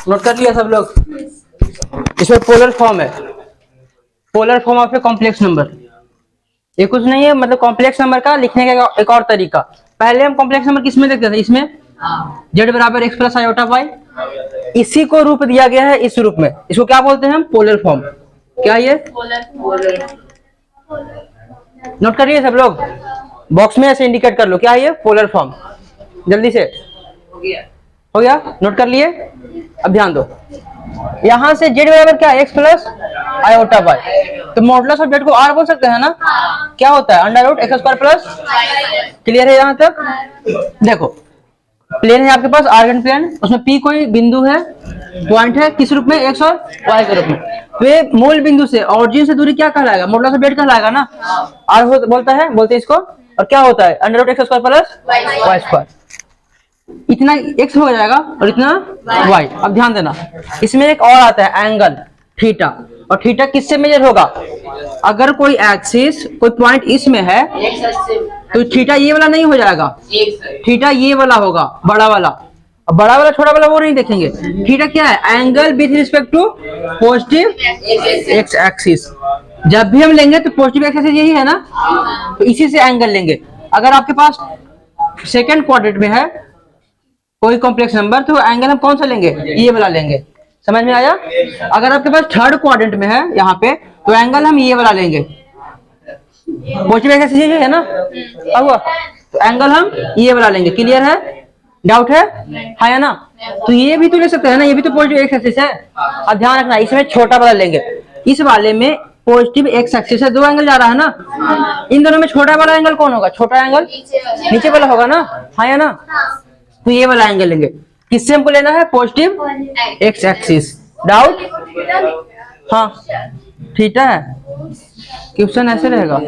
Note कर लिया सब लोग। इसमें पोलर फॉर्म है, polar form of a complex number. ये कुछ नहीं है, मतलब कॉम्प्लेक्स नंबर का लिखने का एक और तरीका। पहले हम कॉम्प्लेक्स नंबर किसमें देखते थे, इसमें z बराबर x प्लस आयोटा वाई। इसी को रूप दिया गया है इस रूप में, इसको क्या बोलते हैं हम, पोलर फॉर्म। क्या ये नोट करिए सब लोग, बॉक्स में ऐसे इंडिकेट कर लो, क्या है ये, पोलर फॉर्म। जल्दी से हो गया, नोट कर लिए। अब ध्यान दो, यहां से z बराबर क्या है, x प्लस आयोटा वाई। तो मॉडुलस ऑफ z को r बोल सकते हैं ना, क्या होता है, under root x square plus. Clear है यहाँ तक। देखो प्लेन है आपके पास, आर्गन प्लेन, उसमें p कोई बिंदु है, पॉइंट है, किस रूप में, x और y के रूप में। तो ये मूल बिंदु से ऑरिजिन से दूरी क्या कहलाएगा, मॉडुलस ऑफ z कहलाएगा ना। r बोलता है, बोलते हैं इसको, और क्या होता है, under root x square plus y square. इतना x हो जाएगा और इतना y। अब ध्यान देना, इसमें एक और आता है एंगल थीटा, और थीटा किससे मेजर होगा, अगर कोई एक्सिस, कोई पॉइंट इसमें है तो थीटा ये वाला नहीं हो जाएगा, थीटा ये वाला होगा, बड़ा वाला। अब बड़ा वाला छोटा वाला वो नहीं देखेंगे। थीटा क्या है, angle with respect to positive x axis. जब भी हम लेंगे तो पॉजिटिव एक्स एक्सिस यही है ना, तो इसी से एंगल लेंगे। अगर आपके पास सेकंड क्वाड्रेंट में है कोई कॉम्प्लेक्स नंबर, तो एंगल हम कौन सा लेंगे, ये वाला लेंगे। समझ में आया। अगर आपके पास थर्ड क्वाड्रेंट में है यहाँ पे, तो एंगल हम ये वाला लेंगे, पॉजिटिव एक्सिस यही है ना, हुआ, तो एंगल हम ये वाला लेंगे। क्लियर है, डाउट है ना। तो ये भी तो ले सकते हैं ना, ये भी तो पॉजिटिव एक्स एक्सिस है। अब ध्यान रखना, इसमें छोटा वाला लेंगे, इस वाले में पॉजिटिव एक्स एक्सिस है, दो एंगल जा रहा है ना, इन दोनों में छोटा वाला एंगल कौन होगा, छोटा एंगल नीचे वाला होगा ना, है ना। तो ये वाला एंगल लेंगे, किससे हमको लेना है, पॉजिटिव एक्स एक्सिस। डाउट, हाँ थीटा है, क्वेश्चन ऐसे रहेगा,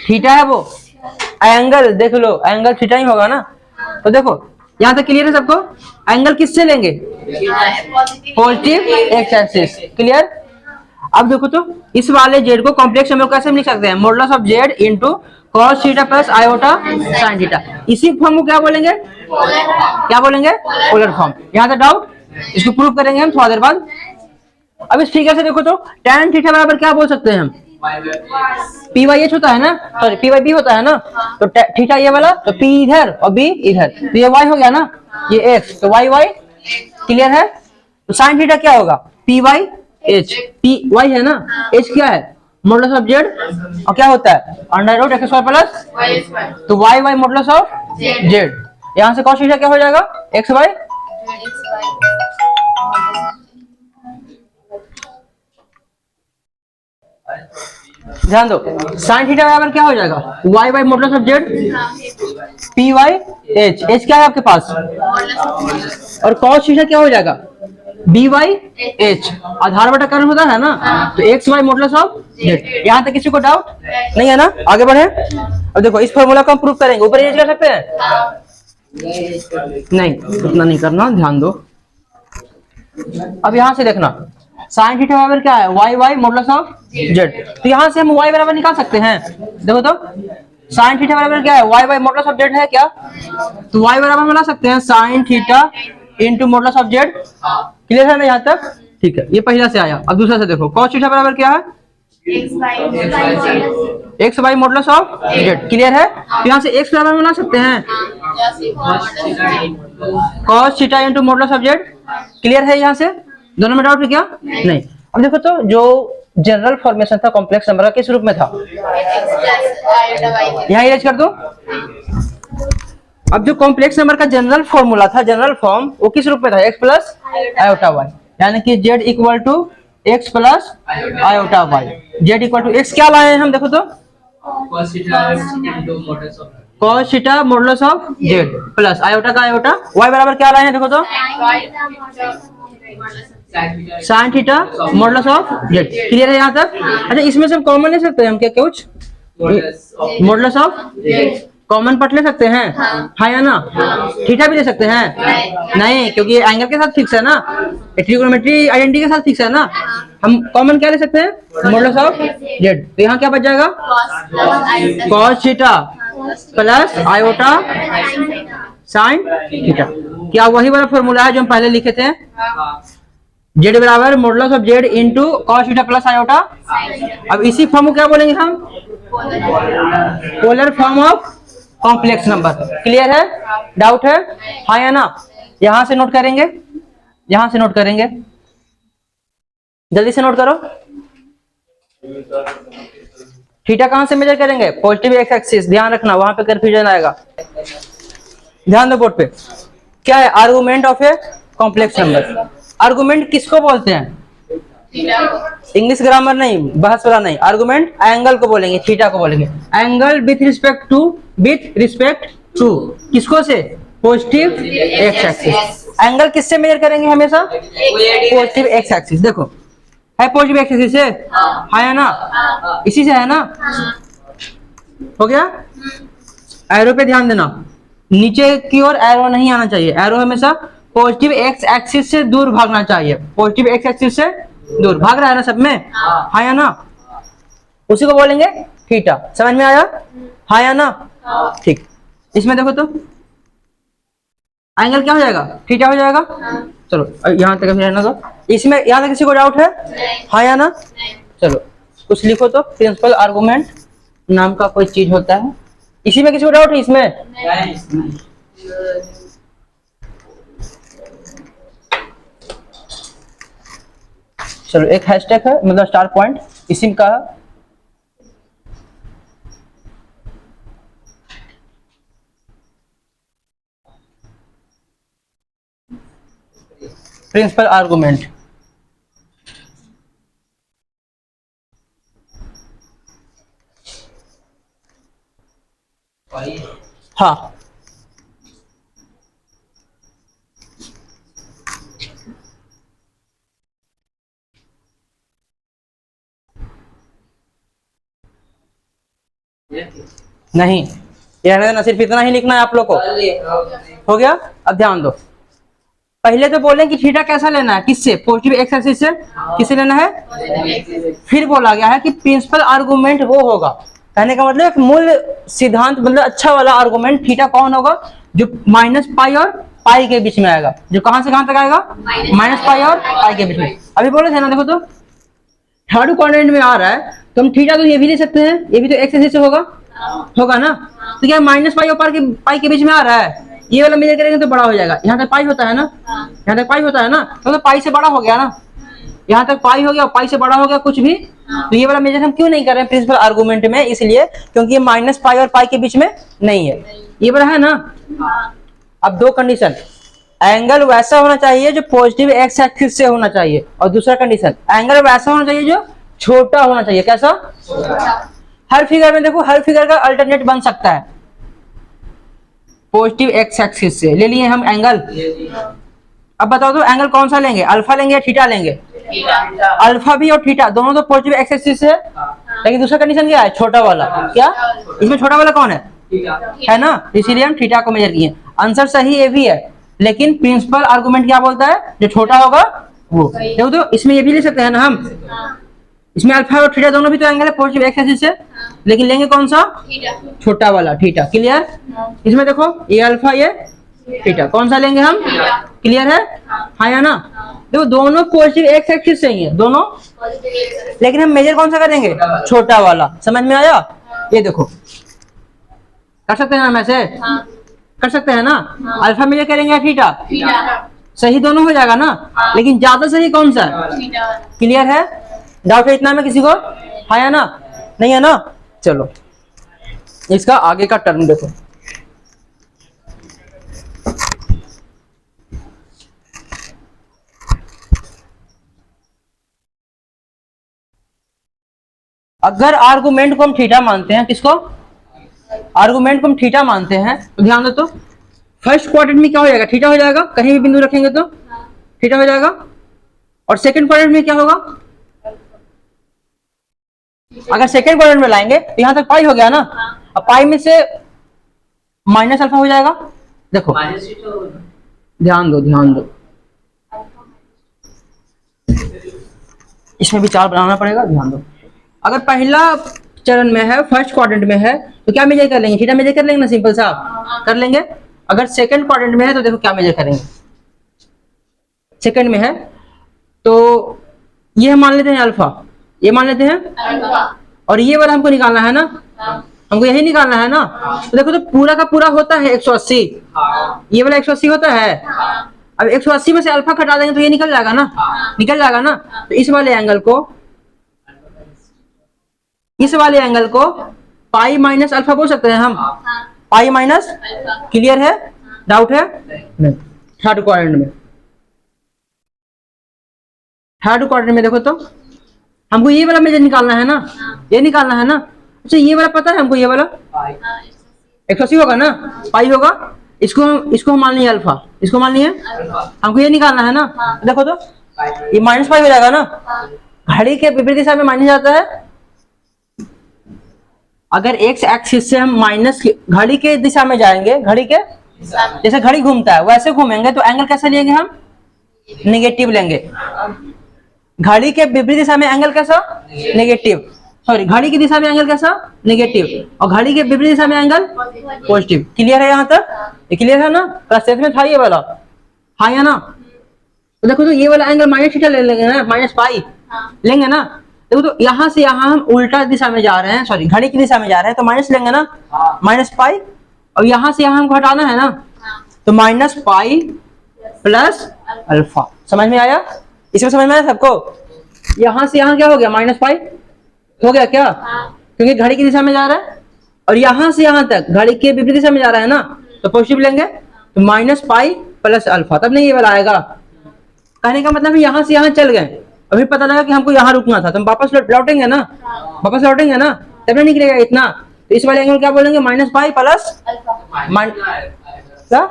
थीटा है वो एंगल, देख लो एंगल थीटा ही होगा ना। तो देखो यहाँ तक क्लियर है सबको, एंगल किससे लेंगे, पॉजिटिव एक्स एक्सिस। क्लियर। अब देखो तो इस वाले जेड को कॉम्प्लेक्स नंबर कैसे लिख सकते हैं, modulus of Z into cos theta plus iota sine theta. इसी फॉर्म को क्या बोलेंगे, क्या बोलेंगे, पोलर फॉर्म। यहाँ तक डाउट, इसको प्रूव करेंगे हम थोड़ा देर बाद। अब इस फिगर से देखो तो tan थीटा बराबर क्या बोल सकते हैं हम, पी वाई एच होता है ना, सॉरी पी वाई बी होता है ना। तो थीटा ये वाला, तो पी इधर और बी इधर, तो ये वाई हो गया ना, ये एक्स, तो वाई वाई। क्लियर है। तो साइन थीटा क्या होगा, p by h, p by है ना, एच क्या है, मॉडुलस ऑफ जेड, और क्या होता है, under root x square plus, तो Y Y modulus of Z. यहाँ से कॉस थीटा क्या हो जाएगा, एक्स वाई। ध्यान दो, साइन थीटा बराबर क्या हो जाएगा, y Y modulus of z, p by h, h क्या है आपके पास, और कॉस थीटा क्या हो जाएगा, बी वाई एच, आधार बटा कर्ण होता है ना, तो x by modulus of Z. यहाँ तक किसी को डाउट नहीं है ना, आगे बढ़े। अब देखो इस फॉर्मूला को हम प्रूव करेंगे, ऊपर एच कर सकते हैं, नहीं उतना नहीं करना, ध्यान दो। अब यहाँ से देखना, साइन थीटा बराबर क्या है, y Y modulus of z. तो यहाँ से हम वाई बराबर निकाल सकते हैं। देखो तो साइन थीटा बराबर क्या है, y Y modulus of z है क्या, तो वाई बराबर बना सकते हैं sine theta into modulus of z. Clear है ना यहाँ तक, ठीक है। ये पहला से आया। अब दूसरा से देखो, कॉस थीटा बराबर क्या है, x by modulus of z. Clear है। तो यहाँ से एक्स बराबर बना सकते हैं cos theta into modulus of z. Clear है। यहाँ से दोनों में डाउट है क्या, नहीं। अब देखो तो जो जनरल फॉर्मेशन था कॉम्प्लेक्स नंबर का, किस रूप में था, यहाँ इरेज कर दो। अब जो कॉम्प्लेक्स नंबर का जनरल फॉर्मूला था, जनरल फॉर्म, वो किस रूप में था, x प्लस आयोटा वाई, यानी कि z equal to x plus iota y. z equal to x क्या लाए हैं हम, देखो तो cos theta modulus of z plus iota का आयोटा, y बराबर क्या लाए हैं, देखो तो sine theta modulus of z। Clear है यहाँ तक। अच्छा इसमें से हम कॉमन ले सकते हैं हम क्या, कुछ मॉडुलस ऑफ कॉमन पार्ट ले सकते हैं, हाँ या ना। थीटा भी ले सकते हैं, नहीं क्योंकि एंगल के साथ फिक्स है ना, ट्रिगोनोमेट्री आइडेंटिटी के साथ फिक्स है ना। हम कॉमन क्या ले सकते हैं, मॉडुलस ऑफ जेड। तो यहाँ क्या बच जाएगा, cos theta plus iota sine theta. क्या वही वाला फॉर्मूला है जो हम पहले लिखे थे? जेड बराबर modulus of Z into cos theta plus iota. अब इसी फॉर्म को क्या बोलेंगे हम? Polar form of complex number. Clear है? डाउट है? हाँ या ना? यहां से नोट करेंगे, यहां से नोट करेंगे, जल्दी से नोट करो। थीटा कहां से मेजर करेंगे? पॉजिटिव एक्स एक्सिस, ध्यान रखना वहां पे कंफ्यूजन आएगा। ध्यान दो बोर्ड पे। क्या है? Argument of a complex number. Argument किसको बोलते हैं? इंग्लिश ग्रामर नहीं, बहस वाला नहीं। आर्गुमेंट एंगल को बोलेंगे, थीटा को बोलेंगे। एंगल विथ रिस्पेक्ट टू किसको से? Positive x axis. एंगल किससे मेजर करेंगे हमेशा? Positive x axis. देखो है पॉजिटिव एक्स एक्सिस से, हाँ या ना? इसी से है ना? हो गया? एरो पे ध्यान देना, नीचे की ओर एरो नहीं आना चाहिए। एरो हमेशा पॉजिटिव एक्स एक्सिस से दूर भागना चाहिए। पॉजिटिव एक्स एक्सिस से दूर भाग रहा है ना सब में? हाँ या ना? उसी को बोलेंगे थीटा। समझ में आया? हाँ या ना? ठीक। इसमें देखो तो एंगल क्या हो जाएगा? थीटा हो जाएगा। चलो यहां तक रहना दो। इसमें यहां तक किसी को डाउट है? हाँ या ना? चलो कुछ लिखो तो। प्रिंसिपल आर्गुमेंट नाम का कोई चीज होता है, इसी में किसी को डाउट है? इसमें चलो एक हैशटैग है, मतलब स्टार पॉइंट इसी का। Principal argument. हाँ नहीं, ये रहने देना, सिर्फ इतना ही लिखना है आप लोग को। हो गया? अब ध्यान दो, पहले तो बोले कि थीटा कैसा लेना है? किससे? पॉजिटिव एक्स एक्सिस से। किससे लेना है? फिर बोला गया है कि प्रिंसिपल आर्गुमेंट वो होगा, कहने का मतलब एक मूल सिद्धांत, मतलब अच्छा वाला आर्गुमेंट थीटा कौन होगा? जो माइनस पाई और पाई के बीच में आएगा। जो कहां से कहां तक आएगा? माइनस पाई और पाई के बीच में। अभी बोले थे ना, देखो तो थर्ड क्वाड्रेंट में आ रहा है तो हम थीटा तो ये भी ले सकते हैं, ये भी तो एक्स एक्सिस से होगा, होगा ना? तो क्या माइनस पाई और पाई के बीच में आ रहा है, ये वाला मेजर करेंगे तो बड़ा हो जाएगा। यहाँ तक पाई होता है ना, यहाँ तक पाई होता है ना, तो पाई से बड़ा हो गया ना। यहाँ तक पाई हो गया, पाई से बड़ा हो गया कुछ भी, तो ये वाला मेजर हम क्यों नहीं कर रहे हैं प्रिंसिपल आर्गुमेंट में? इसलिए क्योंकि ये माइनस पाई और पाई के बीच में नहीं है, ये वाला है ना। अब दो कंडीशन, एंगल वैसा होना चाहिए जो पॉजिटिव एक्स एक्सिस से होना चाहिए, और दूसरा कंडीशन एंगल वैसा होना चाहिए जो छोटा होना चाहिए। कैसा? हर फिगर में देखो, हर फिगर का अल्टरनेट बन सकता है। पॉजिटिव एक्स एक्सिस से ले लिए हम एंगल। अब बताओ तो एंगल कौन सा लेंगे? अल्फा लेंगे या थीटा लेंगे? अल्फा भी और थीटा दोनों तो पॉजिटिव एक्स एक्सिस से है, लेकिन दूसरा कंडीशन क्या है? छोटा वाला। क्या इसमें छोटा वाला कौन है ना? इसीलिए हम थीटा को मेजर किए। आंसर सही ये भी है, लेकिन प्रिंसिपल आर्गुमेंट क्या बोलता है? जो छोटा होगा वो। देखो तो इसमें ये भी ले सकते हैं ना हम, इसमें अल्फा और थीटा दोनों भी तो एंगल है पॉजिटिव एक्स एक्सिस से, लेकिन लेंगे कौन सा? छोटा वाला, थीटा। क्लियर? इसमें देखो ये अल्फा, ये थीटा, कौन सा लेंगे हम? क्लियर है? हाँ या ना? देखो दोनों पॉजिटिव एक्स एक्सिस से ही है दोनों, लेकिन हम मेजर कौन सा करेंगे? छोटा वाला। समझ में आया? ये देखो कर सकते हैं हम ऐसे, कर सकते हैं ना? अल्फा मेजर करेंगे या थीटा? सही दोनों हो जाएगा ना, लेकिन ज्यादा सही कौन सा है? क्लियर है? डाउट है इतना में किसी को? हाँ या ना? नहीं है ना? चलो इसका आगे का टर्म देखो। अगर आर्गुमेंट को हम थीटा मानते हैं, किसको? आर्गुमेंट को हम थीटा मानते हैं, तो ध्यान दो तो फर्स्ट क्वाड्रेंट में क्या हो जाएगा? थीटा हो जाएगा, कहीं भी बिंदु रखेंगे तो थीटा हो जाएगा। और सेकंड क्वाड्रेंट में क्या होगा? अगर सेकंड क्वाड्रेंट में लाएंगे तो यहां तक पाई हो गया ना, अब पाई में से माइनस अल्फा हो जाएगा। देखो ध्यान दो, ध्यान दो, इसमें भी चार बनाना पड़ेगा, ध्यान दो। अगर पहला चरण में है, फर्स्ट क्वाड्रेंट में है, तो क्या मेजर कर लेंगे? थीटा मेजर कर लेंगे ना, सिंपल सा कर लेंगे। अगर सेकंड क्वाड्रेंट में है तो देखो क्या मेजर करेंगे। सेकंड में है तो ये हम मान लेते हैं अल्फा, ये मान लेते हैं, और ये वाला हमको निकालना है ना, हमको यही निकालना है ना। तो देखो तो पूरा का पूरा होता है 180, ये वाला 180 होता है। अब 180 में से अल्फा घटा देंगे तो ये निकल जाएगा ना, निकल जाएगा ना। तो इस वाले एंगल को, इस वाले एंगल को पाई माइनस अल्फा बोल सकते हैं हम, पाई माइनस। क्लियर है, डाउट है? नहीं। थर्ड क्वाड्रेंट में, थर्ड क्वाड्रेंट में देखो तो हमको ये वाला मेजर निकालना है ना, ये निकालना है ना। अच्छा ये वाला पता है हमको, ये वाला 180 होगा ना, पाई होगा। इसको हम मान लिए अल्फा, इसको मान लिए, हमको ये निकालना है ना। देखो तो ये माइनस पाई हो जाएगा ना, घड़ी के विपरीत दिशा में माइनस जाता है। अगर एक्स एक्सिस से हम माइनस घड़ी के दिशा में जाएंगे, घड़ी के जैसे घड़ी घूमता है वैसे घूमेंगे, तो एंगल कैसे लेंगे हम? नेगेटिव लेंगे। घड़ी के विपरीत दिशा में एंगल कैसा? नेगेटिव। सॉरी, घड़ी की दिशा में एंगल कैसा? नेगेटिव, और घड़ी के विपरीत दिशा में एंगल पॉजिटिव। क्लियर है यहाँ तक? ये क्लियर है ना? क्लास में था ये वाला, हाँ या ना? तो देखो तो ये वाला एंगल माइनस थीटा ले लेंगे ना, माइनस पाई लेंगे ना। देखो तो यहाँ से यहाँ हम उल्टा दिशा में जा रहे हैं, सॉरी घड़ी की दिशा में जा रहे हैं, तो माइनस लेंगे ना, माइनस पाई। और यहाँ से यहाँ हमको हटाना है ना, तो माइनस पाई प्लस अल्फा। समझ में आया? इसमें समझ में आया सबको? यहाँ से यहाँ क्या हो गया? माइनस पाई हो गया क्या? क्योंकि घड़ी की दिशा में जा रहा है, और यहाँ से यहाँ तक घड़ी के विपरीत दिशा में जा रहा है ना, तो पॉजिटिव लेंगे, तो माइनस पाई प्लस अल्फा, तब नहीं ये वाला आएगा। कहने का मतलब यहाँ से यहाँ चल गए, अभी पता लगा कि हमको यहाँ रुकना था, तो हम वापस लौटेंगे ना, वापस लौटेंगे ना, तब नहीं निकलेगा इतना। तो इस वाले एंगल क्या बोलेंगे? माइनस पाई प्लस क्या,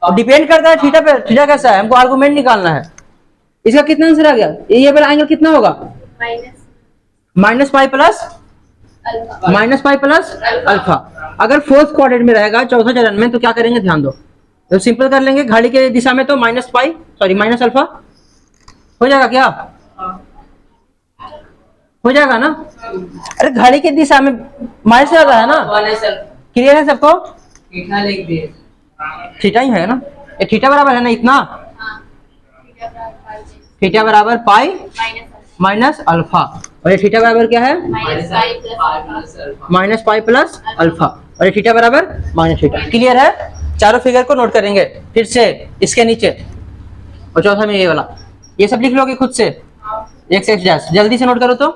डिपेंड करता है थीटा पे, थीटा कैसा है, हमको आर्गुमेंट निकालना है। इसका कितना आंसर आ गया? ये वाला एंगल कितना होगा? Minus pi plus, minus pi plus alpha. अगर फोर्थ क्वाड्रेंट में रहेगा, चौथा चरण में, तो क्या करेंगे ध्यान दो, तो सिंपल कर लेंगे। घड़ी के दिशा में तो minus pi, sorry minus alpha हो जाएगा क्या? हो जाएगा ना? अरे घड़ी की दिशा में माइनस ज्यादा है ना। क्लियर है सबको? थीटा ही है ना, ये थीटा बराबर है ना इतना, थीटा बराबर पाई माइनस अल्फा, और ये थीटा बराबर क्या है? माइनस पाई प्लस अल्फा, और ये थीटा बराबर माइनस थीटा। क्लियर है? चारों फिगर को नोट करेंगे फिर से इसके नीचे, और चौथा में ये वाला, ये सब लिख लोगे खुद से, एक्स एक्स डैश। जल्दी से नोट करो, तो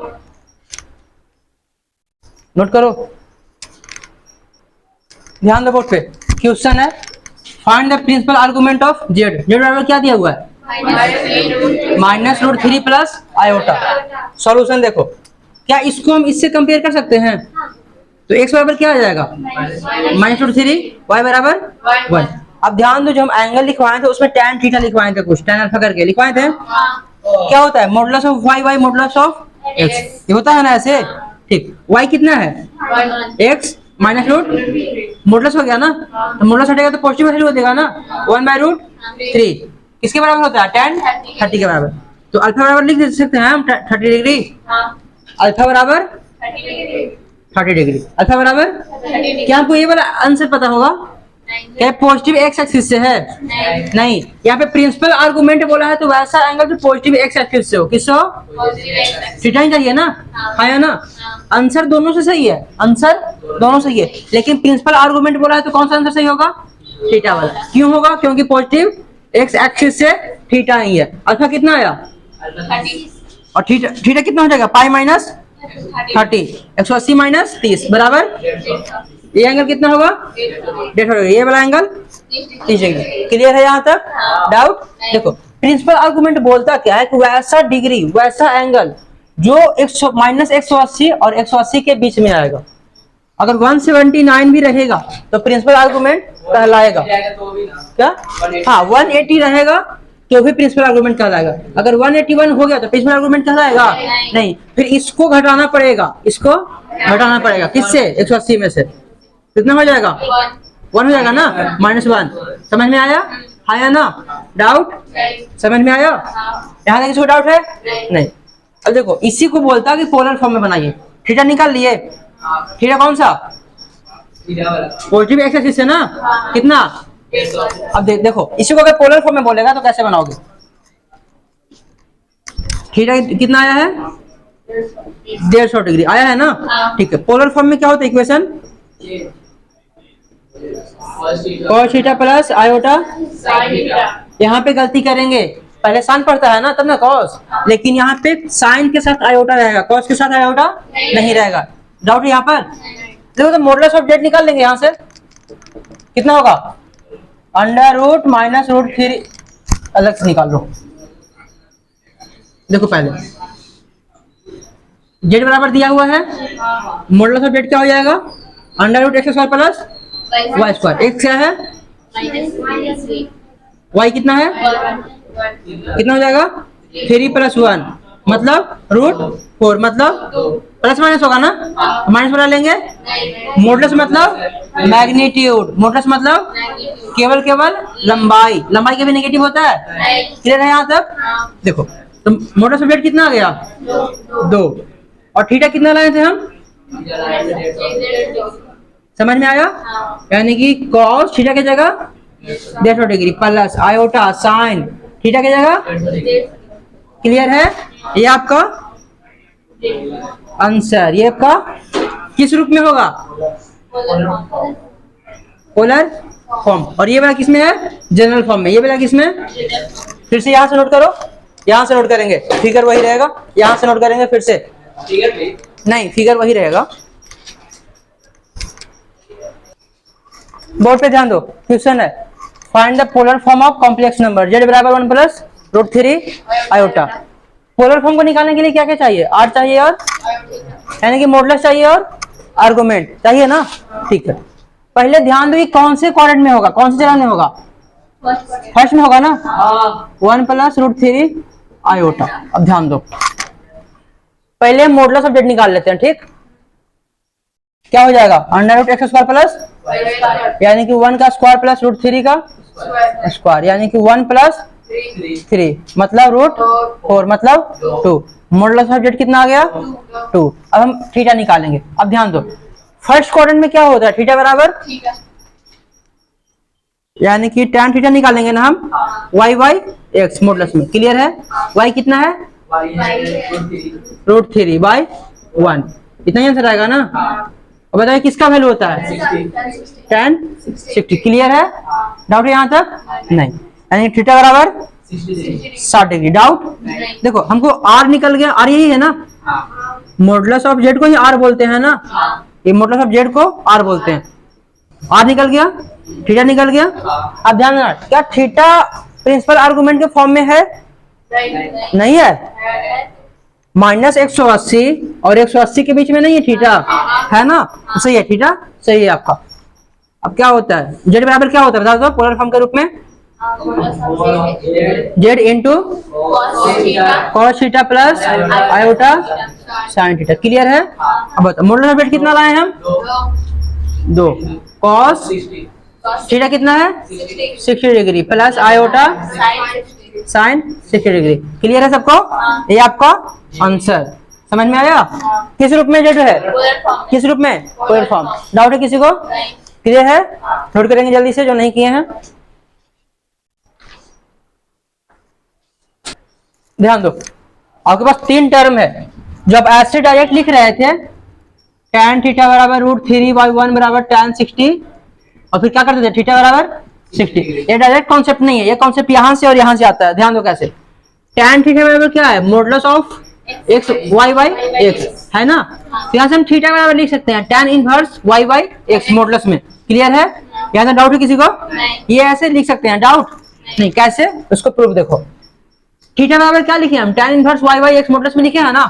नोट करो, ध्यान दो बोर्ड पे। क्वेश्चन है, find the principal argument of z. Z बराबर क्या दिया हुआ है? Minus root 3 plus iota. Solution देखो, क्या इसको हम इससे कंपेयर कर सकते हैं? तो x बराबर क्या आ जाएगा? माइनस रूट 3, y बराबर 1। अब ध्यान दो, जो हम एंगल लिखवाए थे उसमें tan थीटा लिखवाए थे, कुछ tan अल्फा करके लिखवाए थे। क्या होता है? Modulus of y y modulus of x, ये होता है ना ऐसे। ठीक, y कितना है? x माइनस रूट, मॉडुलस हो गया ना, तो मॉडुलस हटेगा तो पॉजिटिव वैल्यू हो जाएगा ना, 1/√3। किसके बराबर होता है? tan 30 के बराबर। तो अल्फा बराबर लिख दे सकते हैं हम 30 डिग्री, अल्फा बराबर 30 डिग्री, अल्फा बराबर। क्या आपको ये वाला आंसर पता होगा? क्या पॉजिटिव एक्स एक्सिस से है? नहीं, यहाँ पे प्रिंसिपल आर्गुमेंट बोला है, तो वैसा एंगल जो पॉजिटिव एक्स एक्सिस से हो। किससे हो? थीटा ही चाहिए ना, है ना? आंसर दोनों से सही है, आंसर दोनों सही है, लेकिन प्रिंसिपल आर्गुमेंट बोला है तो कौन सा आंसर सही होगा? थीटा वाला। क्यों होगा? क्योंकि पॉजिटिव एक्स एक्सिस से थीटा ही है। अल्फा कितना आया? 30, और थीटा कितना हो जाएगा? पाई माइनस 30, 180 माइनस 30 बराबर, ये एंगल कितना होगा? 150। ये वाला एंगल 30 डिग्री। क्लियर है यहाँ तक? डाउट? देखो, प्रिंसिपल आर्गुमेंट बोलता क्या है कि वैसा डिग्री, वैसा एंगल जो माइनस 180 और 180 के बीच में आएगा। अगर 179 भी रहेगा तो प्रिंसिपल आर्गुमेंट कहलाएगा क्या? हाँ, 180 रहेगा तो भी प्रिंसिपल आर्गुमेंट कहलाएगा। अगर 181 हो गया तो प्रिंसिपल आर्गुमेंट कहलाएगा नहीं। फिर इसको घटाना पड़ेगा, इसको घटाना पड़ेगा। किससे? 180 में से कितना हो जाएगा? 1 हो जाएगा ना, -1। समझ में आया? आया ना? डाउट? समझ में आया? यहाँ तक किसी को डाउट है? नहीं। अब देखो, इसी को बोलता है कि पोलर फॉर्म में बनाइए। थीटा निकाल लिए, थीटा कौन सा? पॉजिटिव एक्स एक्सिस है ना, कितना? अब देखो इसी को अगर पोलर फॉर्म में बोलेगा तो कैसे बनाओगे? थीटा कितना आया है? 150 डिग्री आया है ना, ठीक है। पोलर फॉर्म में क्या होता है equation? cos theta plus iota. यहाँ पे गलती करेंगे, पहले साइन पड़ता है ना तब ना कॉस, लेकिन यहाँ पे साइन के साथ आयोटा रहेगा, कॉस के साथ आयोटा नहीं रहेगा। डाउट यहाँ पर? देखो तो मॉडुलस ऑफ जेड निकाल लेंगे यहाँ से, कितना होगा? अंडर रूट माइनस रूट 3, अलग से निकाल लो। देखो पहले जेड बराबर दिया हुआ है, मॉडुलस ऑफ जेड क्या हो जाएगा? Under root x square plus y square. X क्या है? वाई कितना है? कितना हो जाएगा? 3 + 1 मतलब √4, मतलब प्लस माइनस होगा ना, माइनस बना लेंगे। मॉडुलस मतलब मैग्नीट्यूड, मॉडुलस मतलब केवल लंबाई, लंबाई के भी नेगेटिव होता है। क्लियर है यहाँ तक? देखो तो मॉडुलस ऑफ जेड कितना आ गया? 2, और थीटा कितना लाए थे हम? समझ में आया? यानी कि cos थीटा की जगह 150 degree plus iota sine theta की जगह। क्लियर है? ये आपका आंसर, ये आपका किस रूप में होगा? Polar form. और ये वाला किस में है? जनरल फॉर्म में। ये वाला किस में? फिर से यहाँ से नोट करो, यहाँ से नोट करेंगे, फिगर वही रहेगा। यहाँ से नोट करेंगे फिर से, नहीं फिगर वही रहेगा। बोर्ड पे ध्यान दो, क्वेश्चन है find the polar form of complex number z बराबर 1 + √3 आयोटा। पोलर फॉर्म को निकालने के लिए क्या क्या चाहिए? r चाहिए और यानी कि मॉडुलस चाहिए और आर्गुमेंट चाहिए ना, ठीक है। पहले ध्यान दो कि कौन से क्वाड्रेंट में होगा, कौन से जगह में होगा? फर्स्ट में होगा ना, 1 + √3 आयोटा। अब ध्यान दो, पहले मॉडुलस ऑफ जेड निकाल लेते हैं, ठीक? क्या हो जाएगा? Under root x square plus यानी कि 1 का स्क्वायर प्लस √3 का स्क्वायर, यानी कि 1 + 3 मतलब √4 मतलब 2। मॉडुलस ऑफ जेड कितना आ गया? 2। अब हम थीटा निकालेंगे। अब ध्यान दो, फर्स्ट क्वाड्रेंट में क्या होता है? थीटा बराबर, यानी कि tan थीटा निकालेंगे ना हम, y/x मॉडुलस में। क्लियर है? y कितना है? √3/1, इतना ही आंसर आएगा ना। अब बताइए किसका वैल्यू होता है? tan 60। क्लियर है? डाउट यहाँ तक? नहीं। यानी थीटा बराबर 60 डिग्री। डाउट? देखो हमको r निकल गया, r यही है ना, मॉडुलस ऑफ जेड को ही r बोलते हैं ना, ये मॉडुलस ऑफ जेड को r बोलते हैं। r निकल गया, थीटा निकल गया। अब ध्यान देना, क्या थीटा प्रिंसिपल आर्गुमेंट के फॉर्म में है? नहीं है। -180 और 180 के बीच में नहीं है थीटा, है ना, तो सही है, थीटा सही है आपका। अब क्या होता है? जेड बराबर क्या होता है बता दो पोलर फॉर्म के रूप में? Z into cos theta plus iota sine theta. Clear है? अब बताओ मॉडुलस ऑफ जेड कितना लाए हम? 2। cos थीटा कितना है? 60 degree plus iota sine 60 degree. Clear है सबको? ये आपका आंसर। समझ में आया? किस रूप में जेड है? किस रूप में? Polar form. डाउट है किसी को? क्लियर है? नोट करेंगे जल्दी से जो नहीं किए हैं। ध्यान दो, आपके पास 3 टर्म है। जब ऐसे डायरेक्ट लिख रहे थे tan थीटा बराबर √3/1 बराबर tan 60, और फिर क्या करते थे? थीटा बराबर 60। ये डायरेक्ट कॉन्सेप्ट नहीं है, ये कॉन्सेप्ट यहां से और यहां से आता है। ध्यान दो कैसे। tan थीटा बराबर क्या है? मॉडुलस ऑफ x y/x है ना, तो यहां से हम थीटा बराबर लिख सकते हैं tan इनवर्स y/x मॉडुलस में। क्लियर है? यहाँ से डाउट है किसी को? ये ऐसे लिख सकते हैं। डाउट नहीं, कैसे? उसको प्रूफ देखो। थीटा बराबर क्या लिखे हम? tan इनवर्स y/x मॉडुलस में लिखे है ना,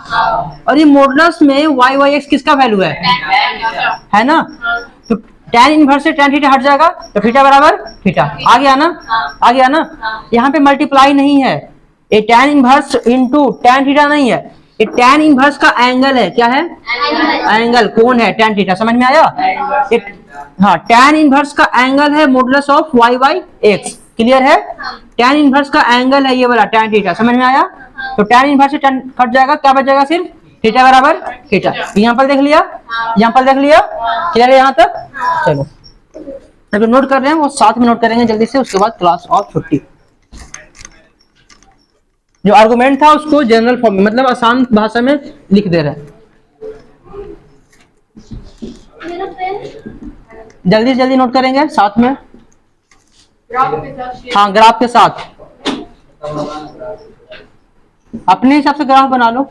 और ये मॉडुलस में y/x किसका वैल्यू है ना, तो tan इनवर्स से tan थीटा हट जाएगा तो थीटा बराबर थीटा। आ गया ना, आ गया ना। यहाँ पे मल्टीप्लाई नहीं है, ये tan inverse into tan theta नहीं है, ये tan इनवर्स का एंगल है। क्या है? एंगल, कोण है tan थीटा। समझ में आया? हाँ, tan इनवर्स का एंगल है मॉडुलस ऑफ y/x। क्लियर है? tan इनवर्स का एंगल है ये वाला tan थीटा। समझ में आया? तो tan इनवर्स से tan कट जाएगा, क्या बच जाएगा? सिर्फ थीटा बराबर थीटा। यहाँ पर देख लिया, यहाँ पर देख लिया, क्लियर है यहाँ तक? चलो तो नोट कर रहे हैं वो साथ में नोट करेंगे जल्दी से, उसके बाद क्लास ऑफ छुट्टी। जो आर्गुमेंट था उसको जनरल फॉर्म में मतलब आसान भाषा में लिख दे रहे हैं। जल्दी से जल्दी नोट करेंगे साथ में, हाँ ग्राफ के साथ, अपने हिसाब से ग्राफ बना लो।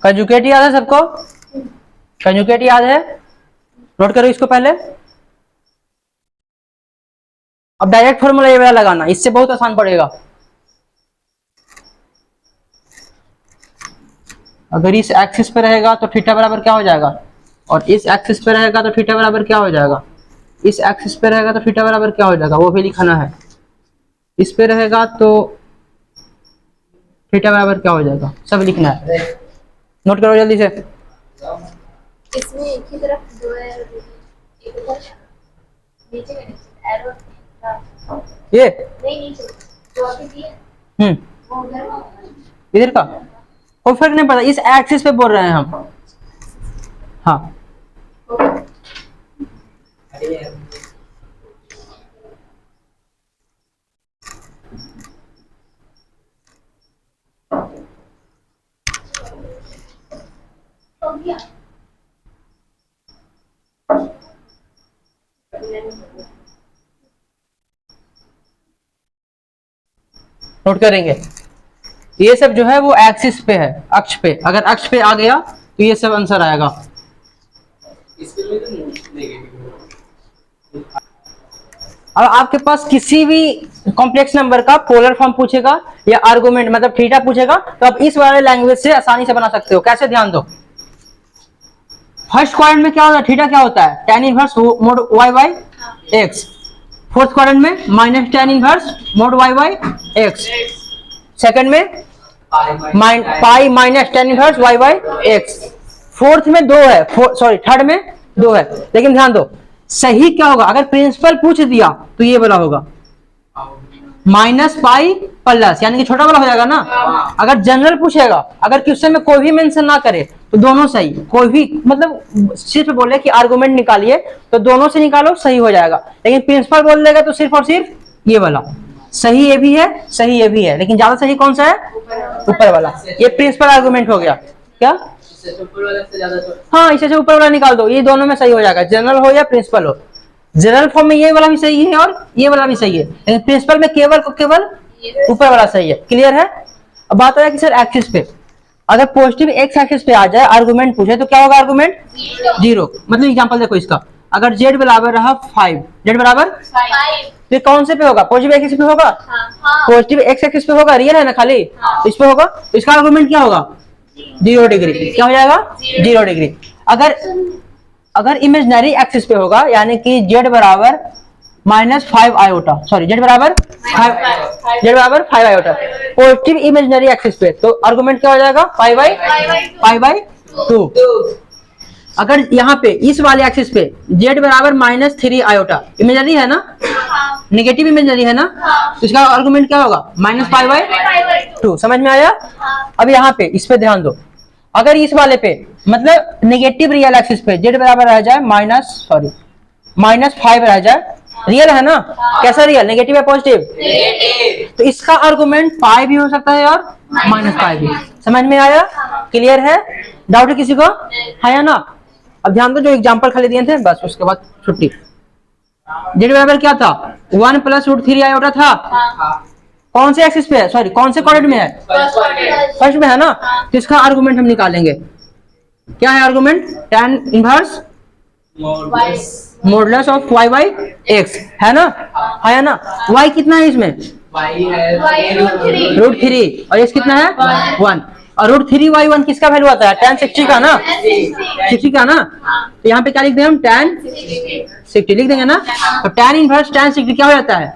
कंजुगेट याद है सबको? कंजुगेट याद है? नोट करो इसको पहले। अब डायरेक्ट फॉर्मूला ये वाला लगाना, इससे बहुत आसान पड़ेगा। अगर इस एक्सिस पे रहेगा तो थीटा बराबर क्या हो जाएगा, और इस एक्सिस पे रहेगा तो थीटा बराबर क्या हो जाएगा, इस एक्सिस पे रहेगा तो थीटा बराबर क्या हो जाएगा, वो भी लिखाना है। इस पे रहेगा तो थीटा बराबर क्या हो जाएगा, सब लिखना है। नोट करो जल्दी से। इसमें एक ही तरफ दो है, एक ऊपर नीचे का नीचे एरो ये नहीं नीचे जो अभी दिए वो उधर इधर का कोई फर्क नहीं पड़ता, इस एक्सिस पे बोल रहे हैं हम। हाँ हो गया। नोट करेंगे, ये सब जो है वो एक्सिस पे है, अक्ष पे। अगर अक्ष पे आ गया तो ये सब आंसर आएगा। अब आपके पास किसी भी कॉम्प्लेक्स नंबर का पोलर फॉर्म पूछेगा या आर्गुमेंट मतलब थीटा पूछेगा तो आप इस वाले लैंग्वेज से आसानी से बना सकते हो। कैसे, ध्यान दो। फर्स्ट क्वाड्रेंट में क्या होता है, थीटा क्या होता है, tan inverse mod y by X. Fourth quadrant में minus tan inverse mod y by X. Second में pi minus tan inverse y by X. Fourth में दो है, सॉरी थर्ड में दो है। लेकिन ध्यान दो, सही क्या होगा, अगर प्रिंसिपल पूछ दिया तो ये वाला होगा माइनस पाई प्लस, यानी कि छोटा वाला हो जाएगा ना। अगर जनरल पूछेगा, अगर क्वेश्चन में कोई भी मेंशन ना करे तो दोनों सही, कोई भी मतलब सिर्फ बोले कि आर्गुमेंट निकालिए तो दोनों से निकालो सही हो जाएगा। लेकिन प्रिंसिपल बोल देगा तो सिर्फ और सिर्फ ये वाला सही, ये भी है सही, ये भी है, लेकिन ज्यादा सही कौन सा है, ऊपर वाला। ये प्रिंसिपल आर्गुमेंट हो गया क्या? हाँ, इससे से ऊपर वाला निकाल दो, ये दोनों में सही हो जाएगा, जनरल हो या प्रिंसिपल हो। जनरल फॉर्म में ये वाला भी सही है और ये वाला भी सही है, लेकिन प्रिंसिपल में केवल ऊपर वाला सही है। क्लियर है? अब बात है कि सर एक्सिस पे, अगर पॉजिटिव एक्स एक्सिस पे आ जाए आर्गुमेंट पूछे तो क्या होगा, आर्गुमेंट 0। मतलब एग्जांपल देखो इसका, अगर z बराबर रहा 5, z बराबर 5 तो कौन से पे होगा, पॉजिटिव एक्सिस पे होगा, पॉजिटिव एक्स एक्सिस पे होगा, रियल है ना खाली, इस पे होगा तो इसका आर्गुमेंट क्या होगा, 0 डिग्री। क्या हो जाएगा, 0 डिग्री। अगर इमेजिनरी एक्सिस पे होगा यानी कि z बराबर -5 आयोटा, सॉरी z बराबर 5 आयोटा, पॉजिटिव इमेजिनरी एक्सिस पे, तो आर्गुमेंट क्या हो जाएगा, पाई बाई 2। अगर यहाँ पे इस वाले एक्सिस पे z बराबर -3 आयोटा, इमेजिनरी है ना, नेगेटिव इमेजिनरी है ना, तो इसका आर्गुमेंट क्या होगा, -पाई बाई 2। समझ में आया? अब यहाँ पे इस पे ध्यान दो, अगर इस वाले पे मतलब नेगेटिव रियल एक्सिस पे z बराबर रह जाए -5 रह जाए, रियल है ना, कैसा रियल, नेगेटिव या पॉजिटिव, तो इसका आर्गुमेंट पाई भी हो सकता है और -पाई भी। समझ में आया? क्लियर है? डाउट है किसी को, है या ना? अब ध्यान दो, जो एग्जांपल खाली दिए थे बस, उसके बाद छुट्टी। z बराबर क्या था, 1 + √3 आयोटा था, कौन से एक्सिस पे है, सॉरी कौन से क्वाड्रेंट में है, फर्स्ट में है ना, तो इसका आर्गुमेंट हम निकालेंगे। क्या है argument, tan inverse modulus of y by x, है ना, है ना। y कितना है इसमें, √3 और x कितना है 1। और √3y1 किसका वैल्यू आता है? tan 60 का ना, 60 का ना। तो यहाँ पे क्या लिख दें हम? tan 60 लिख देंगे ना। तो tan इनवर्स tan 60 क्या हो जाता है?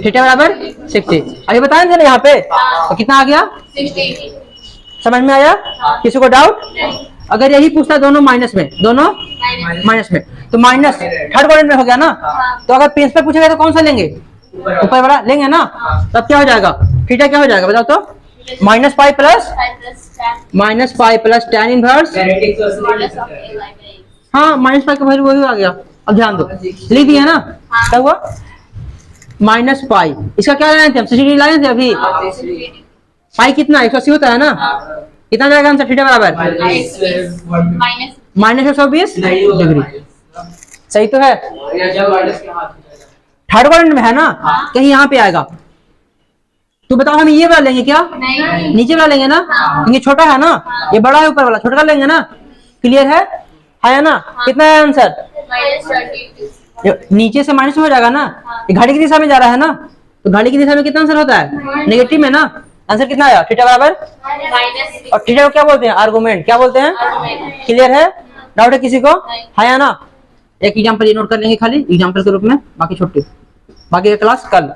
थीटा बराबर 60। अभी बताए थे ना यहाँ पे, तो कितना आ गया? 60। समझ में आया? किसी को डाउट? अगर यही पूछता दोनों माइनस में, दोनों माइनस में, तो माइनस थर्ड क्वाड्रेंट में हो गया ना। तो अगर प्रिंसिपल पूछेगा तो कौन सा लेंगे? ऊपर वाला लेंगे ना। तब क्या हो जाएगा? थीटा क्या हो जाएगा बताओ तो? -π प्लस tan इनवर्स, हाँ -π का वैल्यू वही आ गया। अब ध्यान दो, लिख दिया ना। क्या हुआ? -π, इसका क्या लाए थे हम? 60 लाए थे अभी। पाई कितना? 180 होता है ना। कितना जाएगा आंसर? थीटा बराबर -120 डिग्री। सही तो है? थर्ड क्वाड्रेंट में है ना, कहीं यहाँ पे आएगा। तो बताओ हम ये वाला लेंगे क्या? नहीं। नीचे वाला लेंगे ना। ये छोटा है ना, ये बड़ा है ऊपर वाला, छोटा का लेंगे ना। क्लियर है ना? कितना है आंसर? नीचे से माइनस हो जाएगा ना, ये घड़ी की दिशा में जा रहा है ना। तो घड़ी की दिशा में कितना आंसर होता है? नेगेटिव में ना। आंसर कितना आया? थीटा बराबर, और थीटा को क्या बोलते हैं? आर्गुमेंट। क्या बोलते हैं? क्लियर है? डाउट है किसी को? है या ना? एक एग्जांपल ये नोट कर लेंगे खाली एग्जांपल के रूप में, बाकी छुट्टी, बाकी का क्लास कल।